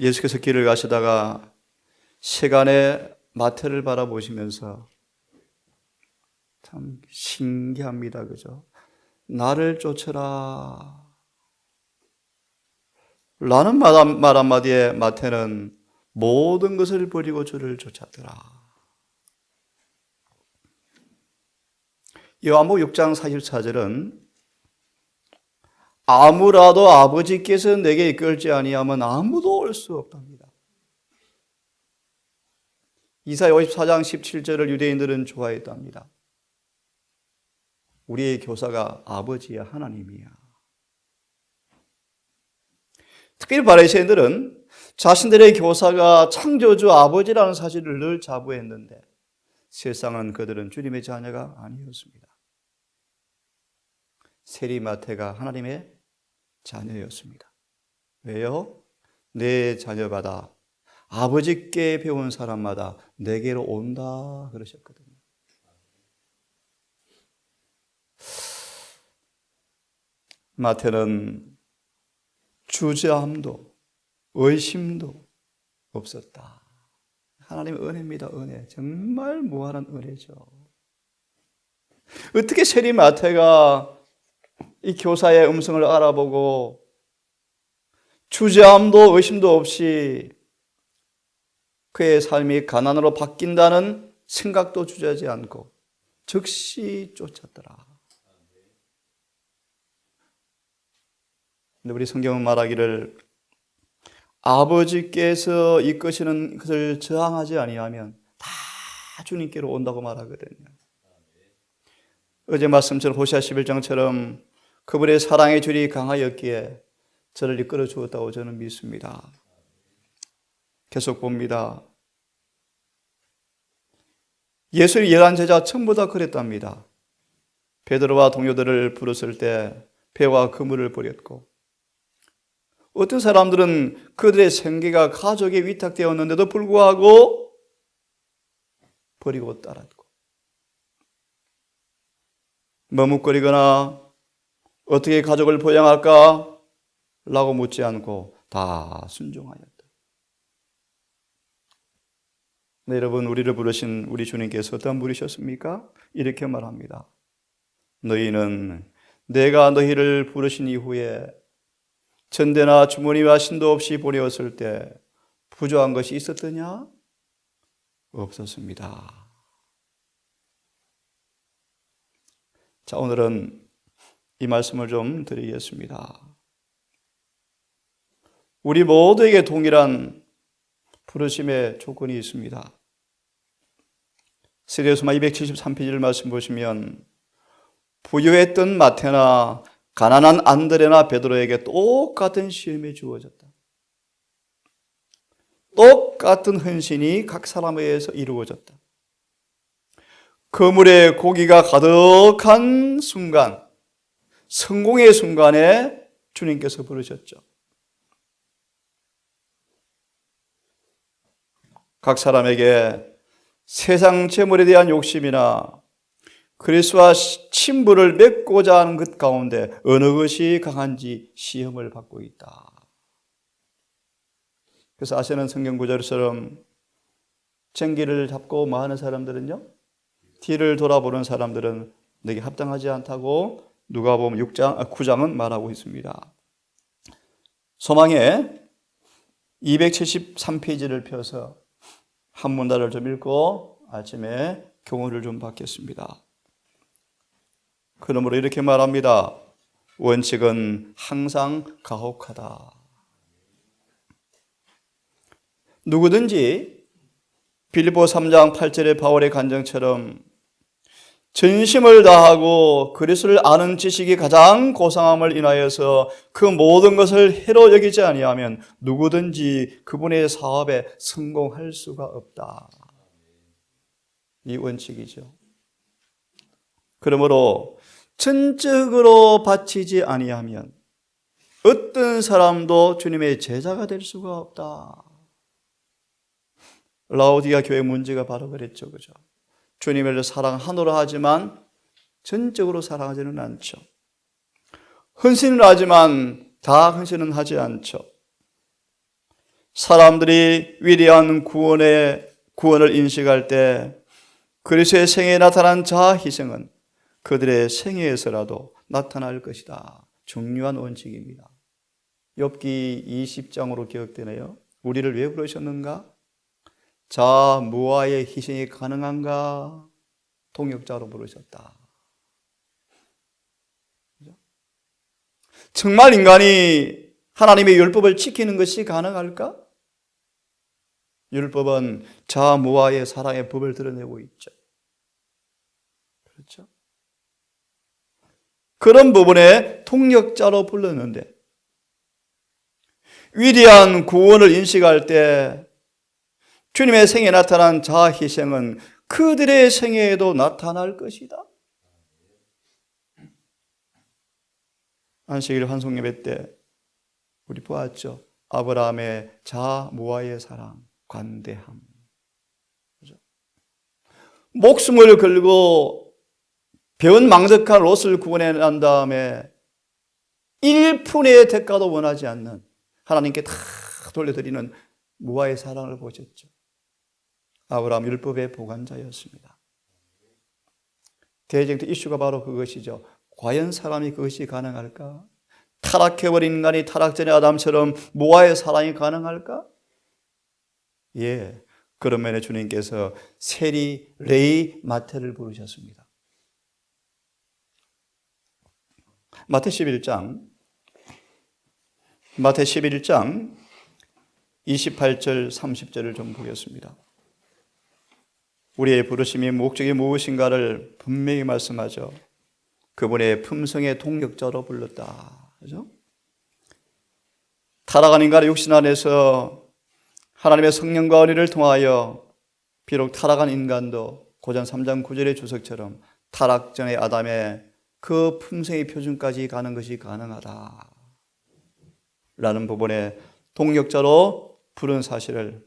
예수께서 길을 가시다가 세간의 마태를 바라보시면서 참 신기합니다. 그죠? 나를 쫓으라 라는 말 한마디에 마태는 모든 것을 버리고 주를 쫓았더라. 요한복음 6장 44절은 아무라도 아버지께서 내게 이끌지 아니하면 아무도 올 수 없답니다. 이사야 54장 17절을 유대인들은 좋아했답니다. 우리의 교사가 아버지야, 하나님이야. 특별히 바리새인들은 자신들의 교사가 창조주 아버지라는 사실을 늘 자부했는데 세상은 그들은 주님의 자녀가 아니었습니다. 세리 마태가 하나님의 자녀였습니다. 왜요? 내 자녀마다 아버지께 배운 사람마다 내게로 온다 그러셨거든요. 마태는 주저함도 의심도 없었다. 하나님의 은혜입니다. 은혜. 정말 무한한 은혜죠. 어떻게 세리 마태가 이 교사의 음성을 알아보고 주저함도 의심도 없이 그의 삶이 가난으로 바뀐다는 생각도 주저하지 않고 즉시 쫓았더라. 근데 우리 성경은 말하기를 아버지께서 이끄시는 것을 저항하지 아니하면 다 주님께로 온다고 말하거든요. 어제 말씀처럼 호시아 11장처럼 그분의 사랑의 줄이 강하였기에 저를 이끌어 주었다고 저는 믿습니다. 계속 봅니다. 예수의 11제자 전부 다 그랬답니다. 베드로와 동료들을 부르실 때 배와 그물을 버렸고 어떤 사람들은 그들의 생계가 가족에 위탁되었는데도 불구하고 버리고 따랐고 머뭇거리거나 어떻게 가족을 보양할까? 라고 묻지 않고 다 순종하였다. 네, 여러분, 우리를 부르신 우리 주님께서 어떤 분이셨습니까? 이렇게 말합니다. 너희는 내가 너희를 부르신 이후에 전대나 주머니와 신도 없이 보내었을 때 부족한 것이 있었더냐? 없었습니다. 자, 오늘은 이 말씀을 좀 드리겠습니다. 우리 모두에게 동일한 부르심의 조건이 있습니다. 세례요서마 273페이지를 말씀 보시면 부유했던 마태나 가난한 안드레나 베드로에게 똑같은 시험이 주어졌다. 똑같은 헌신이 각 사람에 의해서 이루어졌다. 그물에 고기가 가득한 순간, 성공의 순간에 주님께서 부르셨죠. 각 사람에게 세상 재물에 대한 욕심이나 그리스도와 친분을 맺고자 하는 것 가운데 어느 것이 강한지 시험을 받고 있다. 그래서 아시는 성경 구절처럼 쟁기를 잡고 마하는 사람들은요, 뒤를 돌아보는 사람들은 내게 합당하지 않다고 누가복음 9장은 말하고 있습니다. 소망에 273페이지를 펴서 한 문단을 좀 읽고 아침에 교훈을 좀 받겠습니다. 그러므로 이렇게 말합니다. 원칙은 항상 가혹하다. 누구든지 빌립보 3장 8절의 바울의 간증처럼 전심을 다하고 그리스도를 아는 지식이 가장 고상함을 인하여서 그 모든 것을 해로 여기지 아니하면 누구든지 그분의 사업에 성공할 수가 없다. 이 원칙이죠. 그러므로 전적으로 바치지 아니하면 어떤 사람도 주님의 제자가 될 수가 없다. 라오디가 교회 문제가 바로 그랬죠. 그죠? 주님을 사랑하노라 하지만 전적으로 사랑하지는 않죠. 헌신을 하지만 다 헌신은 하지 않죠. 사람들이 위대한 구원을 인식할 때 그리스도의 생애에 나타난 자아 희생은 그들의 생애에서라도 나타날 것이다. 중요한 원칙입니다. 욥기 20장으로 기억되네요. 우리를 왜 부르셨는가? 자무아의 희생이 가능한가? 통역자로 부르셨다. 정말 인간이 하나님의 율법을 지키는 것이 가능할까? 율법은 자무아의 사랑의 법을 드러내고 있죠. 그렇죠? 그런 부분에 통역자로 불렀는데 위대한 구원을 인식할 때 주님의 생애에 나타난 자아 희생은 그들의 생애에도 나타날 것이다. 안식일 환송예배 때 우리 보았죠. 아브라함의 자무아의 사랑, 관대함. 그렇죠? 목숨을 걸고 배은 망덕한 롯을 구원해 난 다음에 1푼의 대가도 원하지 않는 하나님께 다 돌려드리는 무아의 사랑을 보셨죠. 아브라함 율법의 보관자였습니다. 대쟁투 이슈가 바로 그것이죠. 과연 사람이 그것이 가능할까? 타락해버린 인간이 타락 전의 아담처럼 무아의 사랑이 가능할까? 예, 그런 면에 주님께서 세리 레이 마태를 부르셨습니다. 마태 11장 28절 30절을 좀 보겠습니다. 우리의 부르심이 목적이 무엇인가를 분명히 말씀하죠. 그분의 품성의 동력자로 불렀다. 그죠? 타락한 인간의 육신 안에서 하나님의 성령과 은혜를 통하여 비록 타락한 인간도 고전 3장 9절의 주석처럼 타락 전의 아담의 그 품성의 표준까지 가는 것이 가능하다 라는 부분에 동력자로 부른 사실을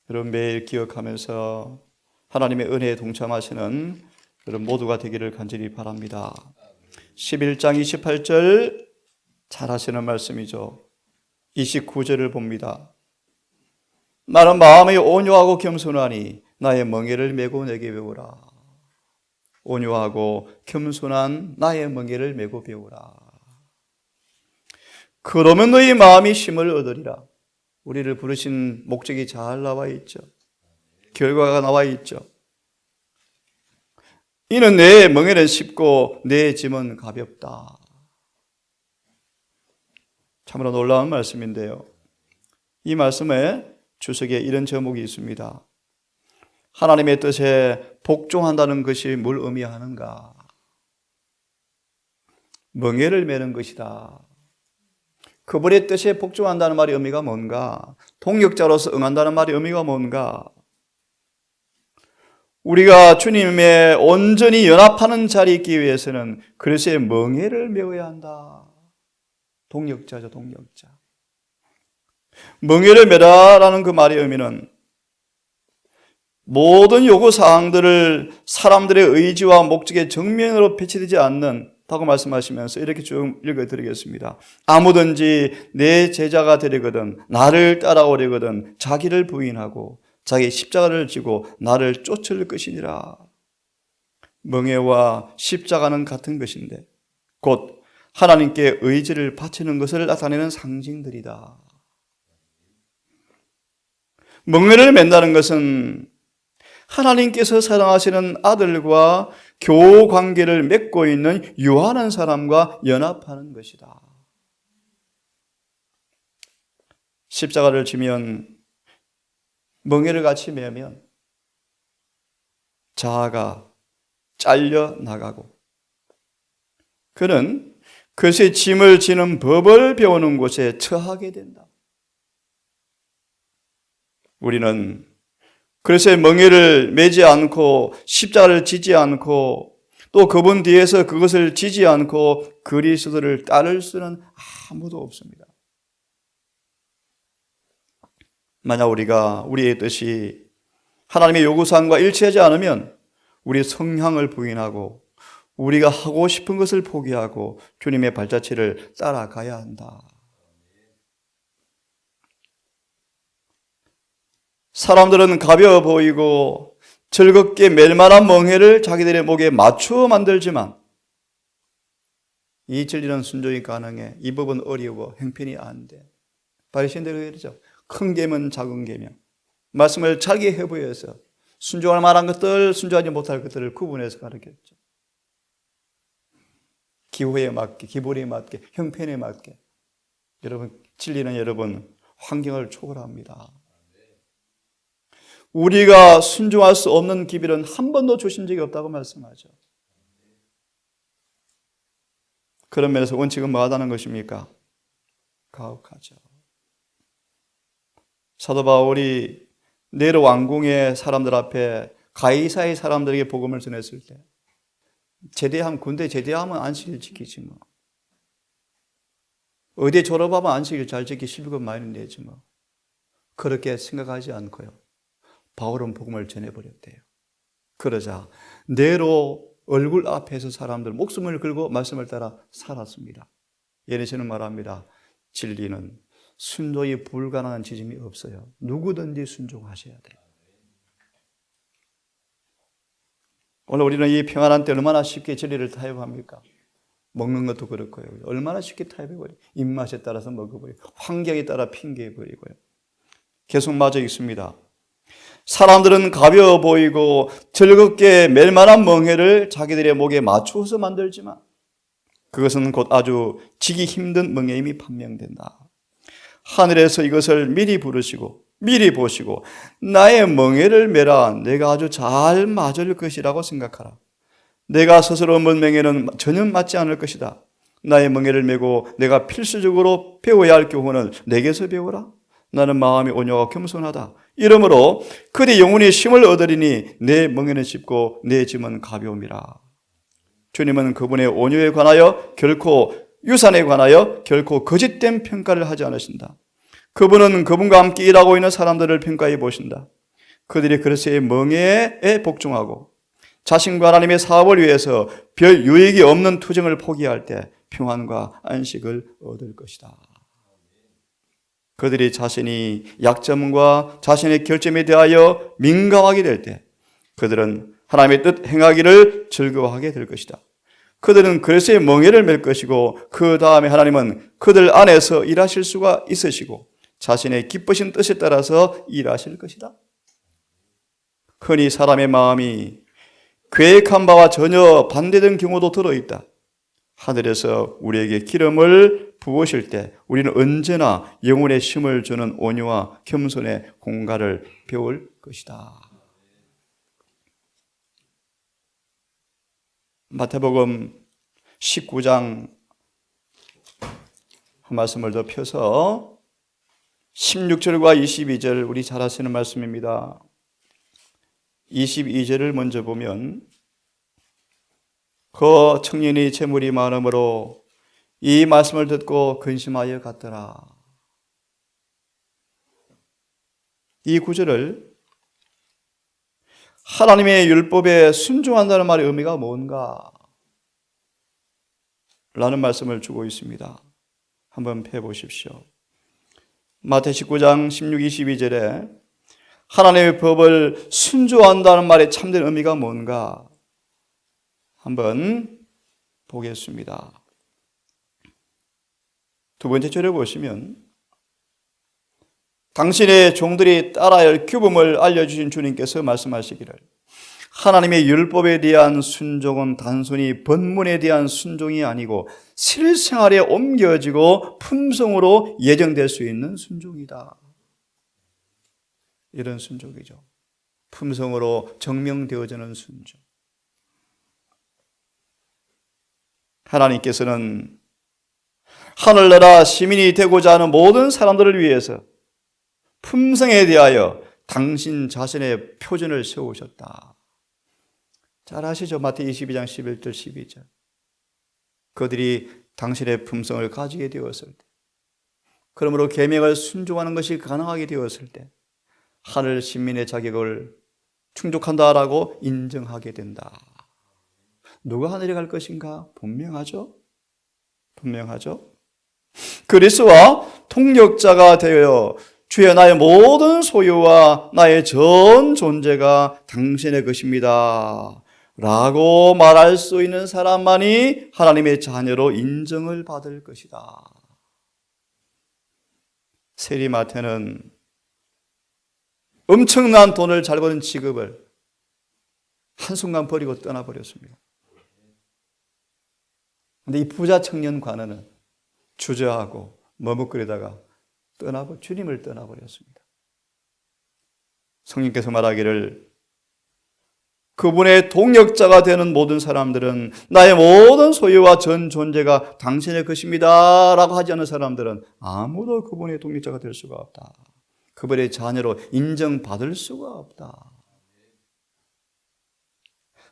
여러분 매일 기억하면서 하나님의 은혜에 동참하시는 여러분 모두가 되기를 간절히 바랍니다. 11장 28절 잘 하시는 말씀이죠. 29절을 봅니다. 나는 마음이 온유하고 겸손하니 나의 멍에를 메고 내게 배우라. 온유하고 겸손한 나의 멍에를 메고 배우라. 그러면 너희 마음이 쉼을 얻으리라. 우리를 부르신 목적이 잘 나와 있죠. 결과가 나와 있죠. 이는 내 멍에는 쉽고 내 짐은 가볍다. 참으로 놀라운 말씀인데요. 이 말씀에 주석에 이런 제목이 있습니다. 하나님의 뜻에 복종한다는 것이 뭘 의미하는가? 멍에를 메는 것이다. 그분의 뜻에 복종한다는 말의 의미가 뭔가? 동역자로서 응한다는 말의 의미가 뭔가? 우리가 주님에 온전히 연합하는 자리에 있기 위해서는 그리스도의 멍에를 메어야 한다. 동역자죠, 동역자. 멍에를 메라라는 그 말의 의미는 모든 요구사항들을 사람들의 의지와 목적의 정면으로 배치되지 않는다고 말씀하시면서 이렇게 쭉 읽어드리겠습니다. 아무든지 내 제자가 되려거든 나를 따라오려거든 자기를 부인하고 자기 십자가를 지고 나를 쫓을 것이니라. 멍에와 십자가는 같은 것인데 곧 하나님께 의지를 바치는 것을 나타내는 상징들이다. 멍에를 맨다는 것은 하나님께서 사랑하시는 아들과 교우 관계를 맺고 있는 유한한 사람과 연합하는 것이다. 십자가를 지면 멍에를 같이 매면 자아가 잘려 나가고 그는 그것의 짐을 지는 법을 배우는 곳에 처하게 된다. 우리는 그래서 멍에를 매지 않고 십자가를 지지 않고 또 그분 뒤에서 그것을 지지 않고 그리스도를 따를 수는 아무도 없습니다. 만약 우리의 뜻이 하나님의 요구사항과 일치하지 않으면 우리 성향을 부인하고 우리가 하고 싶은 것을 포기하고 주님의 발자취를 따라가야 한다. 사람들은 가벼워 보이고 즐겁게 멜만한 멍해를 자기들의 목에 맞추어 만들지만 이 진리는 순종이 가능해. 이 법은 어려워. 형편이 안 돼. 바리새인들이 그러죠. 큰 계명, 작은 계명. 말씀을 자기 해부해서 순종할 만한 것들, 순종하지 못할 것들을 구분해서 가르쳤죠. 기호에 맞게, 기본에 맞게, 형편에 맞게. 여러분, 진리는 여러분 환경을 초월합니다. 우리가 순종할 수 없는 기별은 한 번도 주신 적이 없다고 말씀하죠. 그런 면에서 원칙은 뭐하다는 것입니까? 가혹하죠. 사도 바울이 네로 왕궁의 사람들 앞에 가이사의 사람들에게 복음을 전했을 때 군대 제대하면 안식일 지키지 뭐. 의대 졸업하면 안식일 잘 지키 실비급 많이 내지 뭐. 그렇게 생각하지 않고요. 바울은 복음을 전해버렸대요. 그러자 네로 얼굴 앞에서 사람들 목숨을 걸고 말씀을 따라 살았습니다. 예레시는 말합니다. 진리는 순종이 불가능한 지점이 없어요. 누구든지 순종하셔야 돼요. 오늘 우리는 이 평안한 때 얼마나 쉽게 진리를 타협합니까? 먹는 것도 그렇고요. 얼마나 쉽게 타협해버려요. 입맛에 따라서 먹어버리고 환경에 따라 핑계해버리고요. 계속 맞아 있습니다. 사람들은 가벼워 보이고 즐겁게 멜만한 멍해를 자기들의 목에 맞추어서 만들지만 그것은 곧 아주 지기 힘든 멍해임이 판명된다. 하늘에서 이것을 미리 부르시고 미리 보시고 나의 멍해를 메라. 내가 아주 잘 맞을 것이라고 생각하라. 내가 스스로 먼 멍해는 전혀 맞지 않을 것이다. 나의 멍해를 메고 내가 필수적으로 배워야 할 교훈을 내게서 배우라. 나는 마음이 온유하고 겸손하다. 이러므로 그대 영혼이 쉼을 얻으리니 내 멍에는 쉽고 내 짐은 가벼움이라. 주님은 그분의 온유에 관하여 결코 유산에 관하여 결코 거짓된 평가를 하지 않으신다. 그분은 그분과 함께 일하고 있는 사람들을 평가해 보신다. 그들이 그리스도의 멍에에 복종하고 자신과 하나님의 사업을 위해서 별 유익이 없는 투쟁을 포기할 때 평안과 안식을 얻을 것이다. 그들이 자신이 약점과 자신의 결점에 대하여 민감하게 될 때 그들은 하나님의 뜻 행하기를 즐거워하게 될 것이다. 그들은 그리스도의 멍에를 맬 것이고 그 다음에 하나님은 그들 안에서 일하실 수가 있으시고 자신의 기쁘신 뜻에 따라서 일하실 것이다. 흔히 사람의 마음이 계획한 바와 전혀 반대된 경우도 들어있다. 하늘에서 우리에게 기름을 부으실 때 우리는 언제나 영혼의 쉼을 주는 온유와 겸손의 공갈을 배울 것이다. 마태복음 19장 한 말씀을 더 펴서 16절과 22절 우리 잘 아시는 말씀입니다. 22절을 먼저 보면 그 청년이 재물이 많으므로 이 말씀을 듣고 근심하여 갔더라. 이 구절을 하나님의 율법에 순종한다는 말의 의미가 뭔가? 라는 말씀을 주고 있습니다. 한번 펴보십시오. 마태 19장 16, 22절에 하나님의 법을 순종한다는 말의 참된 의미가 뭔가? 한번 보겠습니다. 두 번째 절에 보시면 당신의 종들이 따라야 할 규범을 알려주신 주님께서 말씀하시기를 하나님의 율법에 대한 순종은 단순히 법문에 대한 순종이 아니고 실생활에 옮겨지고 품성으로 예정될 수 있는 순종이다. 이런 순종이죠. 품성으로 증명되어지는 순종. 하나님께서는 하늘나라 시민이 되고자 하는 모든 사람들을 위해서 품성에 대하여 당신 자신의 표준을 세우셨다. 잘 아시죠? 마태 22장 11절 12절. 그들이 당신의 품성을 가지게 되었을 때, 그러므로 계명을 순종하는 것이 가능하게 되었을 때 하늘 시민의 자격을 충족한다라고 인정하게 된다. 누가 하늘에 갈 것인가? 분명하죠? 분명하죠? 그리스도와 통역자가 되어 주여 나의 모든 소유와 나의 전 존재가 당신의 것입니다 라고 말할 수 있는 사람만이 하나님의 자녀로 인정을 받을 것이다. 세리마태는 엄청난 돈을 잘 버는 직업을 한순간 버리고 떠나버렸습니다. 그런데 이 부자 청년 관원은 주저하고 머뭇거리다가 주님을 떠나버렸습니다. 성령께서 말하기를 그분의 동역자가 되는 모든 사람들은 나의 모든 소유와 전 존재가 당신의 것입니다 라고 하지 않는 사람들은 아무도 그분의 동역자가 될 수가 없다. 그분의 자녀로 인정받을 수가 없다.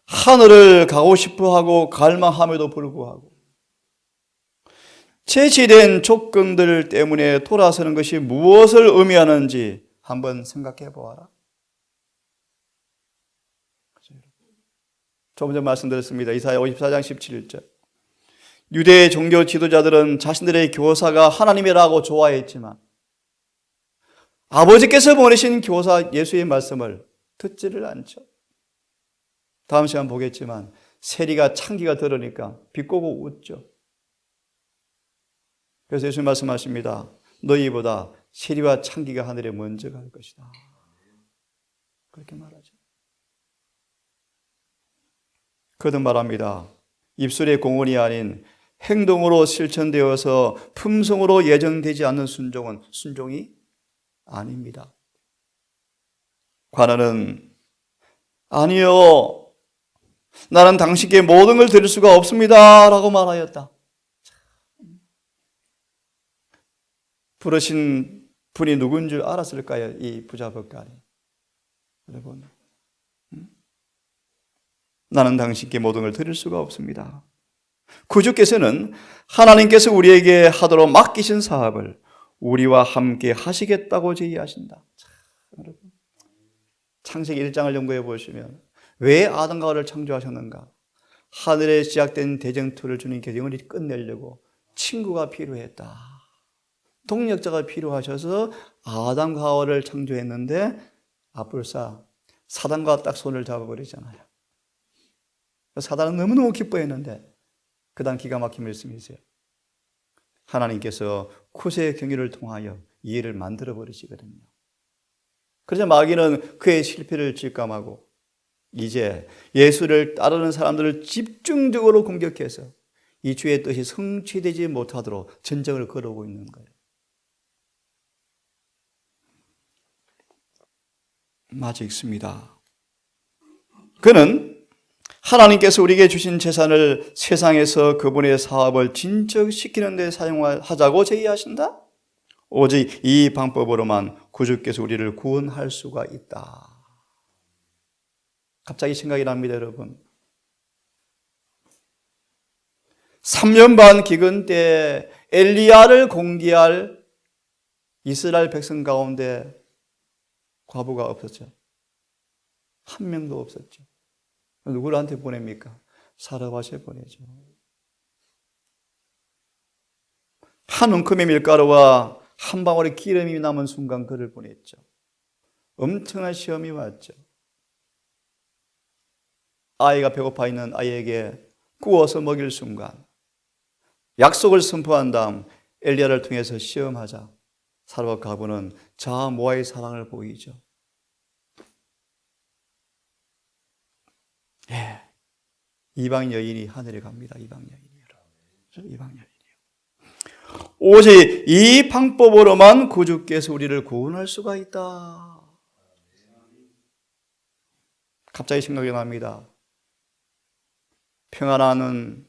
하늘을 가고 싶어하고 갈망함에도 불구하고 제시된 조건들 때문에 돌아서는 것이 무엇을 의미하는지 한번 생각해 보아라. 조금 전 말씀드렸습니다. 이사야 54장 17절. 유대 종교 지도자들은 자신들의 교사가 하나님이라고 좋아했지만 아버지께서 보내신 교사 예수의 말씀을 듣지를 않죠. 다음 시간 보겠지만 세리가 창기가 들으니까 비꼬고 웃죠. 그래서 예수님 말씀하십니다. 너희보다 세리와 창기가 하늘에 먼저 갈 것이다. 그렇게 말하죠. 거듭 말합니다. 입술의 공언이 아닌 행동으로 실천되어서 품성으로 예정되지 않는 순종은 순종이 아닙니다. 관원은 아니요, 나는 당신께 모든 걸 드릴 수가 없습니다 라고 말하였다. 부르신 분이 누군 줄 알았을까요? 이 부자 법관이. 여러분, 나는 당신께 모든 걸 드릴 수가 없습니다. 구주께서는 하나님께서 우리에게 하도록 맡기신 사업을 우리와 함께 하시겠다고 제의하신다. 여러분, 창세기 1장을 연구해 보시면 왜 아담과 하와를 창조하셨는가? 하늘에 시작된 대쟁투를 주님께서 영원히 끝내려고 친구가 필요했다. 동력자가 필요하셔서 아담과 하와를 창조했는데 아뿔싸 사단과 딱 손을 잡아버리잖아요. 사단은 너무너무 기뻐했는데 그 다음 기가 막힌 말씀이 있어요. 하나님께서 굿의 경유를 통하여 이해를 만들어 버리시거든요. 그래서 마귀는 그의 실패를 직감하고 이제 예수를 따르는 사람들을 집중적으로 공격해서 이 주의 뜻이 성취되지 못하도록 전쟁을 걸어오고 있는 거예요. 마치 있습니다. 그는 하나님께서 우리에게 주신 재산을 세상에서 그분의 사업을 진척시키는 데 사용하자고 제의하신다? 오직 이 방법으로만 구주께서 우리를 구원할 수가 있다. 갑자기 생각이 납니다, 여러분. 3년 반 기근 때 엘리야를 공개할 이스라엘 백성 가운데 과부가 없었죠. 한 명도 없었죠. 누구한테 보냅니까? 사르밧에 보내죠. 한 움큼의 밀가루와 한 방울의 기름이 남은 순간 그를 보냈죠. 엄청난 시험이 왔죠. 아이가 배고파 있는 아이에게 구워서 먹일 순간 약속을 선포한 다음 엘리야를 통해서 시험하자 사르밧 과부는 자아 모아의 사랑을 보이죠. 예, 이방 여인이 하늘에 갑니다. 이방 여인이요. 이방 여인이요. 오직 이 방법으로만 구주께서 우리를 구원할 수가 있다. 갑자기 생각이 납니다. 평안은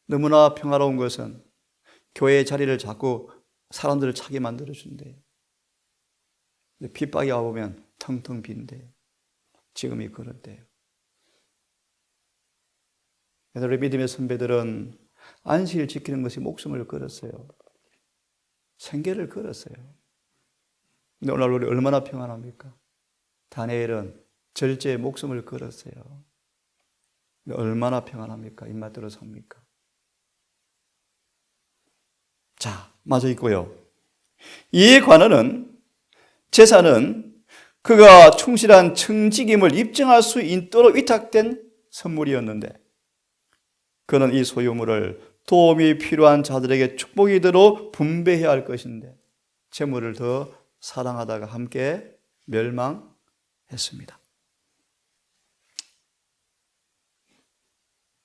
너무나 평화로운 것은 교회의 자리를 자꾸 사람들을 차게 만들어준대요. 핍박이 와보면 텅텅 빈대요. 지금이 그럴 때예요. 우리 믿음의 선배들은 안식일 지키는 것이 목숨을 걸었어요. 생계를 걸었어요. 근데 오늘 우리 얼마나 평안합니까? 다니엘은 절제에 목숨을 걸었어요. 얼마나 평안합니까? 입맛대로 삽니까? 자, 마저 있고요. 이에 관하는 제사는 그가 충실한 청직임을 입증할 수 있도록 위탁된 선물이었는데 그는 이 소유물을 도움이 필요한 자들에게 축복이 되도록 분배해야 할 것인데 재물을 더 사랑하다가 함께 멸망했습니다.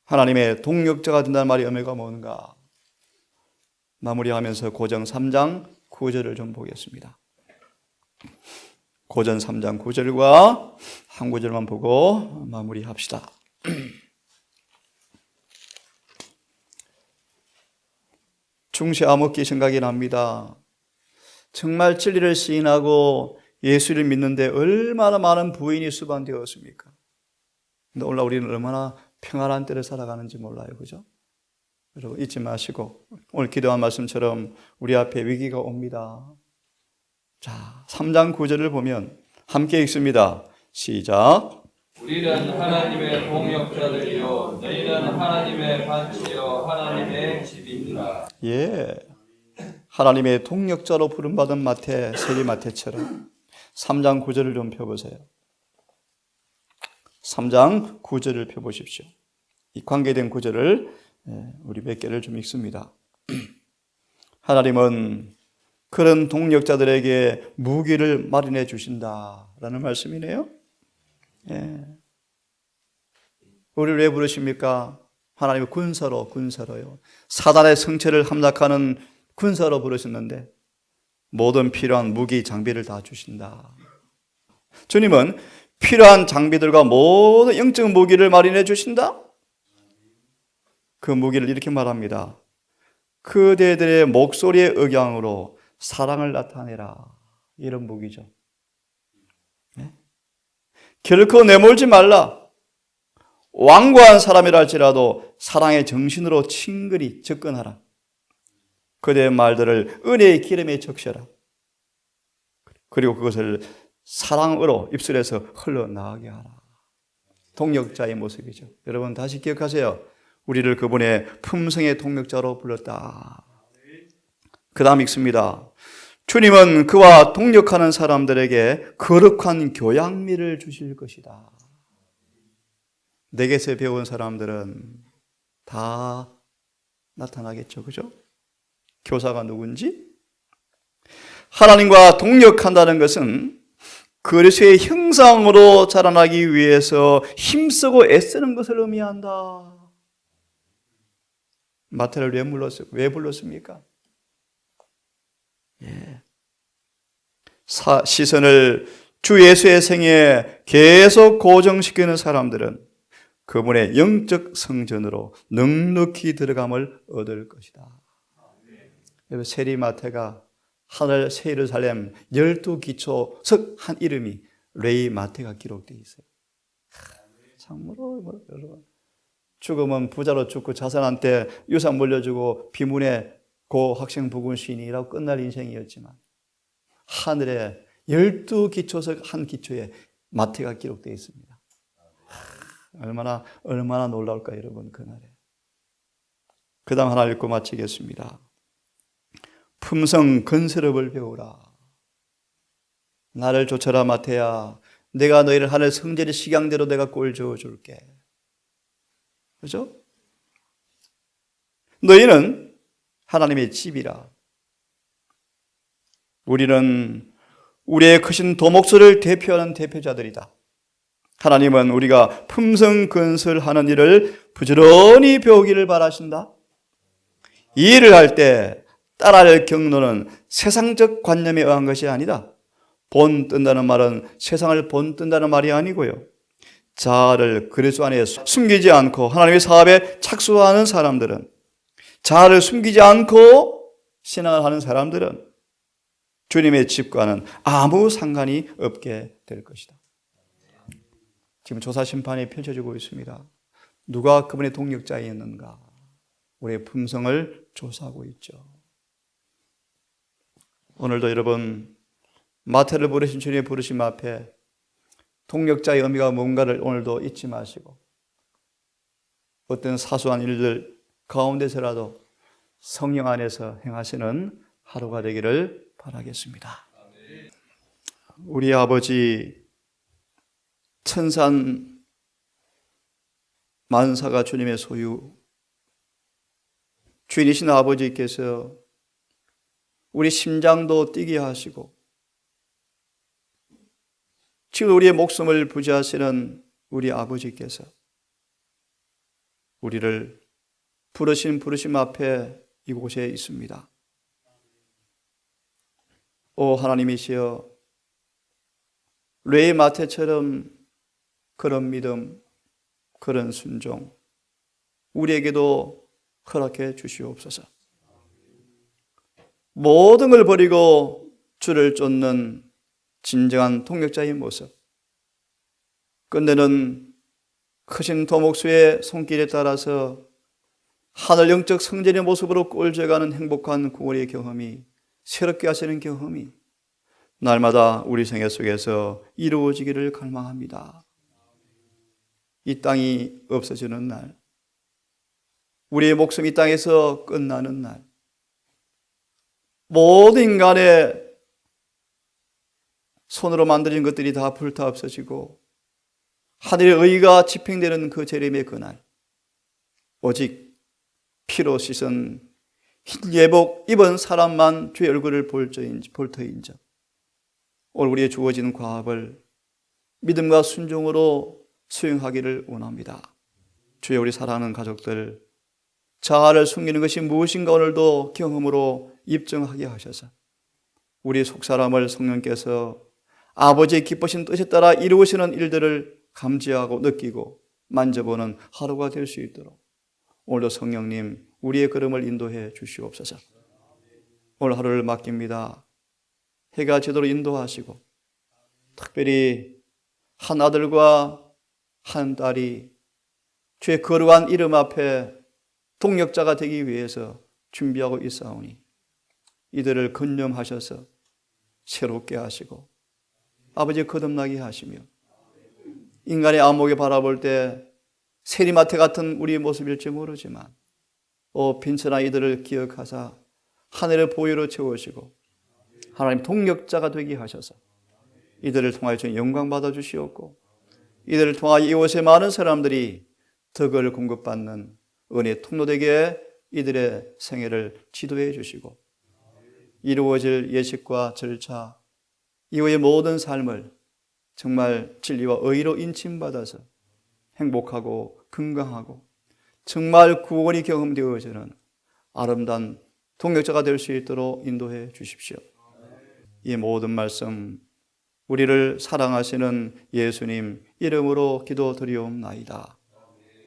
하나님의 동력자가 된다는 말이 의미가 뭔가? 마무리하면서 고전 3장 9절을 좀 보겠습니다. 고전 3장 9절과 한 구절만 보고 마무리합시다. 중세 암흑기 생각이 납니다. 정말 진리를 시인하고 예수를 믿는데 얼마나 많은 부인이 수반되었습니까? 근데 오늘 우리는 얼마나 평안한 때를 살아가는지 몰라요. 그죠? 여러분 잊지 마시고 오늘 기도한 말씀처럼 우리 앞에 위기가 옵니다. 자, 3장 9절을 보면 함께 읽습니다. 시작. 우리는 하나님의 동역자들이요 너희는 하나님의 반지요 하나님의 집입니다. 예, 하나님의 동역자로 부름받은 마태, 세리 마태처럼 3장 9절을 좀 펴보세요. 3장 9절을 펴보십시오. 이 관계된 구절을 우리 몇 개를 좀 읽습니다. 하나님은 그런 동력자들에게 무기를 마련해 주신다라는 말씀이네요. 예. 우리를 왜 부르십니까? 하나님은 군사로요. 사단의 성체를 함락하는 군사로 부르셨는데 모든 필요한 무기, 장비를 다 주신다. 주님은 필요한 장비들과 모든 영적 무기를 마련해 주신다. 그 무기를 이렇게 말합니다. 그대들의 목소리의 억양으로 사랑을 나타내라. 이런 무기죠. 네? 결코 내몰지 말라. 완고한 사람이라 할지라도 사랑의 정신으로 친근히 접근하라. 그대의 말들을 은혜의 기름에 적셔라. 그리고 그것을 사랑으로 입술에서 흘러나가게 하라. 동력자의 모습이죠. 여러분 다시 기억하세요. 우리를 그분의 품성의 동력자로 불렀다. 그 다음 읽습니다. 주님은 그와 동력하는 사람들에게 거룩한 교양미를 주실 것이다. 내게서 배운 사람들은 다 나타나겠죠. 그죠? 교사가 누군지? 하나님과 동력한다는 것은 그리스도의 형상으로 자라나기 위해서 힘쓰고 애쓰는 것을 의미한다. 마태를 왜 불렀습니까? 예. 시선을 주 예수의 생애에 계속 고정시키는 사람들은 그분의 영적 성전으로 넉넉히 들어감을 얻을 것이다. 여러분 세리 마태가 하늘 새 예루살렘 12기초석 한 이름이 레이 마태가 기록되어 있어요. 참으로 여러분 죽으면 부자로 죽고 자손한테 유산 물려주고 비문의 고 학생 부군 시인이라고 끝날 인생이었지만 하늘에 12기초석 한 기초에 마태가 기록되어 있습니다. 얼마나 놀라울까 여러분 그날에. 그 다음 하나 읽고 마치겠습니다. 품성 건설업을 배우라. 나를 쫓아라 마태야. 내가 너희를 하늘 성전의 식양대로 내가 꼴 저어줄게. 그죠? 너희는 하나님의 집이라. 우리는 우리의 크신 도목소를 대표하는 대표자들이다. 하나님은 우리가 품성 건설하는 일을 부지런히 배우기를 바라신다. 이 일을 할 때 따라할 경로는 세상적 관념에 의한 것이 아니다. 본뜬다는 말은 세상을 본뜬다는 말이 아니고요. 자아를 그리스도 안에 숨기지 않고 하나님의 사업에 착수하는 사람들은 자아를 숨기지 않고 신앙을 하는 사람들은 주님의 집과는 아무 상관이 없게 될 것이다. 지금 조사 심판이 펼쳐지고 있습니다. 누가 그분의 동력자였는가? 우리의 품성을 조사하고 있죠. 오늘도 여러분 마태를 부르신 주님의 부르심 앞에 동력자의 의미가 뭔가를 오늘도 잊지 마시고 어떤 사소한 일들 가운데서라도 성령 안에서 행하시는 하루가 되기를 바라겠습니다. 우리 아버지 천산 만사가 주님의 소유, 주인이신 아버지께서 우리 심장도 뛰게 하시고 지금 우리의 목숨을 부지하시는 우리 아버지께서 우리를 부르신 부르심 앞에 이곳에 있습니다. 오 하나님이시여, 레위 마태처럼 그런 믿음, 그런 순종 우리에게도 허락해 주시옵소서. 모든 걸 버리고 주를 쫓는 진정한 동역자의 모습, 끝내는 크신 도목수의 손길에 따라서 하늘 영적 성전의 모습으로 꼴져가는 행복한 구원의 경험이, 새롭게 하시는 경험이 날마다 우리 생애 속에서 이루어지기를 갈망합니다. 이 땅이 없어지는 날, 우리의 목숨이 이 땅에서 끝나는 날, 모든 인간의 손으로 만들어진 것들이 다 불타 없어지고 하늘의 의가 집행되는 그 재림의 그날, 오직 피로 씻은 흰 예복 입은 사람만 주의 얼굴을 볼 터인즉 오늘 우리의 주어진 과업을 믿음과 순종으로 수행하기를 원합니다. 주여, 우리 사랑하는 가족들 자아를 숨기는 것이 무엇인가 오늘도 경험으로 입증하게 하셔서 우리 속사람을 성령께서 아버지의 기쁘신 뜻에 따라 이루시는 일들을 감지하고 느끼고 만져보는 하루가 될 수 있도록 오늘도 성령님 우리의 걸음을 인도해 주시옵소서. 오늘 하루를 맡깁니다. 해가 제대로 인도하시고 특별히 한 아들과 한 딸이 주의 거룩한 이름 앞에 동역자가 되기 위해서 준비하고 있사오니 이들을 건념하셔서 새롭게 하시고 아버지 거듭나게 하시며 인간의 안목에 바라볼 때 세리마태 같은 우리의 모습일지 모르지만 빈천한 이들을 기억하사 하늘의 보혈로 채우시고 하나님 동역자가 되게 하셔서 이들을 통하여 주님 영광 받아 주시옵고 이들을 통하여 이곳의 많은 사람들이 덕을 공급받는 은혜의 통로되게 이들의 생애를 지도해 주시고 이루어질 예식과 절차 이후의 모든 삶을 정말 진리와 의로 인침받아서 행복하고 건강하고 정말 구원이 경험되어지는 아름다운 동역자가 될 수 있도록 인도해 주십시오. 이 모든 말씀 우리를 사랑하시는 예수님 이름으로 기도드리옵나이다.